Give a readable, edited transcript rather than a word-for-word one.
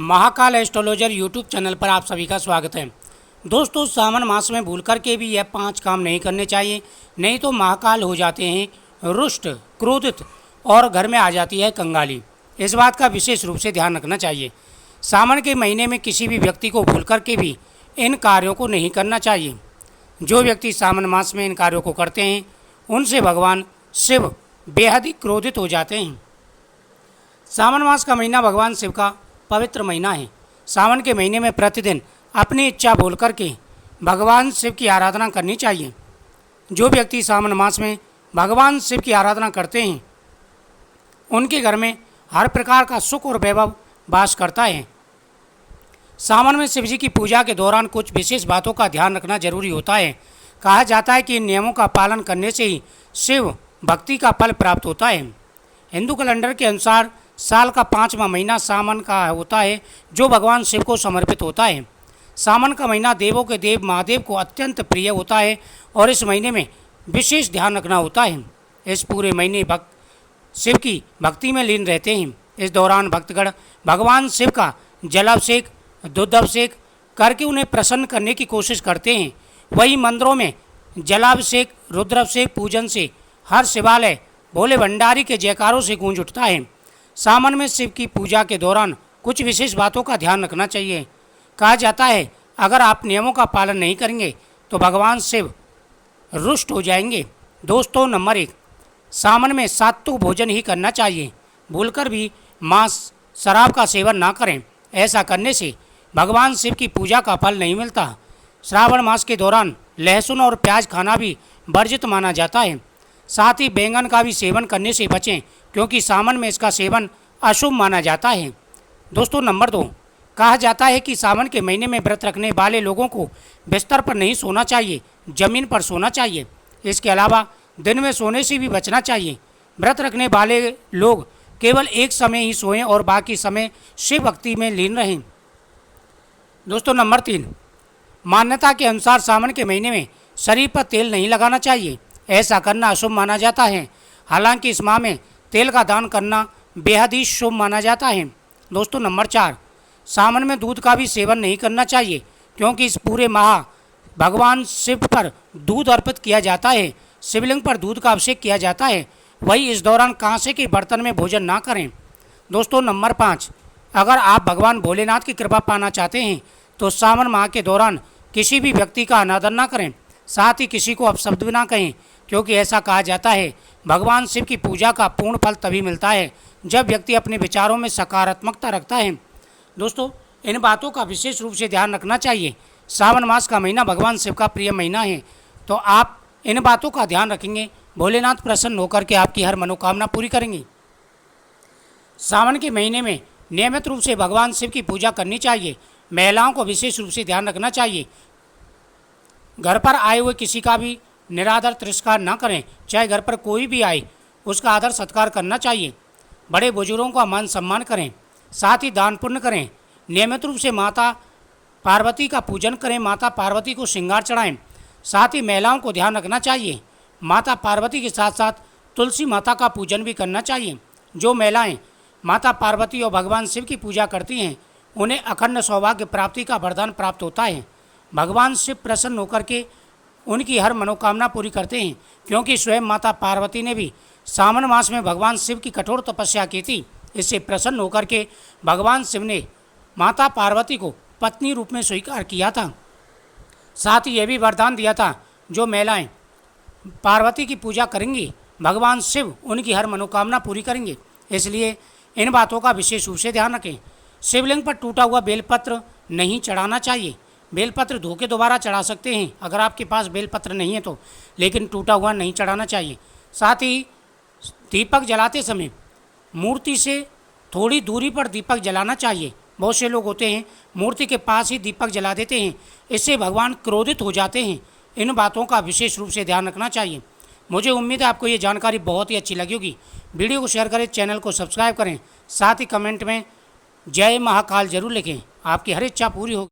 Mahakal astrologer YouTube channel पर आप सभी का स्वागत है। दोस्तों, सावन मास में भूल करके भी यह 5 काम नहीं करने चाहिए, नहीं तो महाकाल हो जाते हैं रुष्ट, क्रोधित और घर में आ जाती है कंगाली। इस बात का विशेष रूप से ध्यान रखना चाहिए। सावन के महीने में किसी भी व्यक्ति को भूल करके भी इन कार्यों को नहीं करना चाहिए। जो व्यक्ति सावन मास में इन कार्यों को करते हैं उनसे भगवान शिव बेहद ही क्रोधित हो जाते हैं। सावन मास का महीना भगवान शिव का पवित्र महीना है। सावन के महीने में प्रतिदिन अपनी इच्छा बोल करके भगवान शिव की आराधना करनी चाहिए। जो व्यक्ति सावन मास में भगवान शिव की आराधना करते हैं उनके घर में हर प्रकार का सुख और वैभव वास करता है। सावन में शिव जी की पूजा के दौरान कुछ विशेष बातों का ध्यान रखना जरूरी होता है। कहा जाता है कि इन नियमों का पालन करने से ही शिव भक्ति का फल प्राप्त होता है। हिंदू कैलेंडर के अनुसार साल का 5वां महीना सावन का होता है, जो भगवान शिव को समर्पित होता है। सावन का महीना देवों के देव महादेव को अत्यंत प्रिय होता है और इस महीने में विशेष ध्यान रखना होता है। इस पूरे महीने भक्त शिव की भक्ति में लीन रहते हैं। इस दौरान भक्तगण भगवान शिव का जलाभिषेक, दुग्धाभिषेक करके उन्हें प्रसन्न करने की कोशिश करते हैं। वही मंदिरों में जलाभिषेक, रुद्राभिषेक पूजन से हर शिवालय भोले भंडारी के जयकारों से गूंज उठता है। सावन में शिव की पूजा के दौरान कुछ विशेष बातों का ध्यान रखना चाहिए। कहा जाता है अगर आप नियमों का पालन नहीं करेंगे तो भगवान शिव रुष्ट हो जाएंगे। दोस्तों, नंबर 1, सावन में सात्विक भोजन ही करना चाहिए। भूलकर भी मांस, शराब का सेवन ना करें। ऐसा करने से भगवान शिव की पूजा का फल नहीं मिलता। श्रावण मास के दौरान लहसुन और प्याज खाना भी वर्जित माना जाता है। साथ ही बैंगन का भी सेवन करने से बचें, क्योंकि सावन में इसका सेवन अशुभ माना जाता है। दोस्तों, नंबर 2, कहा जाता है कि सावन के महीने में व्रत रखने वाले लोगों को बिस्तर पर नहीं सोना चाहिए, जमीन पर सोना चाहिए। इसके अलावा दिन में सोने से भी बचना चाहिए। व्रत रखने वाले लोग केवल एक समय ही सोएं और बाकी समय शिव भक्ति में लीन रहें। दोस्तों, नंबर 3, मान्यता के अनुसार सावन के महीने में शरीर पर तेल नहीं लगाना चाहिए। ऐसा करना अशुभ माना जाता है। हालांकि इस माह में तेल का दान करना बेहद ही शुभ माना जाता है। दोस्तों, नंबर 4, सावन में दूध का भी सेवन नहीं करना चाहिए, क्योंकि इस पूरे माह भगवान शिव पर दूध अर्पित किया जाता है। शिवलिंग पर दूध का अभिषेक किया जाता है। वही इस दौरान कांसे के बर्तन में भोजन ना करें। दोस्तों, नंबर 5, अगर आप भगवान भोलेनाथ की कृपा पाना चाहते हैं तो सावन माह के दौरान किसी भी व्यक्ति का अनादर ना करें। साथ ही किसी को अपशब्द भी ना कहें, क्योंकि ऐसा कहा जाता है भगवान शिव की पूजा का पूर्ण फल तभी मिलता है जब व्यक्ति अपने विचारों में सकारात्मकता रखता है। दोस्तों, इन बातों का विशेष रूप से ध्यान रखना चाहिए। सावन मास का महीना भगवान शिव का प्रिय महीना है, तो आप इन बातों का ध्यान रखेंगे, भोलेनाथ प्रसन्न होकर के आपकी हर मनोकामना पूरी करेंगे। सावन के महीने में नियमित रूप से भगवान शिव की पूजा करनी चाहिए। महिलाओं को विशेष रूप से ध्यान रखना चाहिए। घर पर आए हुए किसी का भी निरादर तिरस्कार न करें। चाहे घर पर कोई भी आए उसका आदर सत्कार करना चाहिए। बड़े बुजुर्गों का मान सम्मान करें। साथ ही दान पुण्य करें। नियमित रूप से माता पार्वती का पूजन करें। माता पार्वती को श्रृंगार चढ़ाएं। साथ ही महिलाओं को ध्यान रखना चाहिए, माता पार्वती के साथ साथ तुलसी माता का पूजन भी करना चाहिए। जो महिलाएं माता पार्वती और भगवान शिव की पूजा करती हैं उन्हें अखंड सौभाग्य प्राप्ति का वरदान प्राप्त होता है। भगवान शिव प्रसन्न होकर के उनकी हर मनोकामना पूरी करते हैं, क्योंकि स्वयं माता पार्वती ने भी सावन मास में भगवान शिव की कठोर तपस्या की थी। इससे प्रसन्न होकर के भगवान शिव ने माता पार्वती को पत्नी रूप में स्वीकार किया था। साथ ही यह भी वरदान दिया था, जो महिलाएं पार्वती की पूजा करेंगी भगवान शिव उनकी हर मनोकामना पूरी करेंगे। इसलिए इन बातों का विशेष रूप से ध्यान रखें। शिवलिंग पर टूटा हुआ बेलपत्र नहीं चढ़ाना चाहिए। बेलपत्र धो के दोबारा चढ़ा सकते हैं अगर आपके पास बेलपत्र नहीं है तो, लेकिन टूटा हुआ नहीं चढ़ाना चाहिए। साथ ही दीपक जलाते समय मूर्ति से थोड़ी दूरी पर दीपक जलाना चाहिए। बहुत से लोग होते हैं मूर्ति के पास ही दीपक जला देते हैं, इससे भगवान क्रोधित हो जाते हैं। इन बातों का विशेष रूप से ध्यान रखना चाहिए। मुझे उम्मीद है आपको ये जानकारी बहुत ही अच्छी लगी होगी। वीडियो को शेयर करें, चैनल को सब्सक्राइब करें। साथ ही कमेंट में जय महाकाल जरूर लिखें। आपकी हर इच्छा पूरी होगी।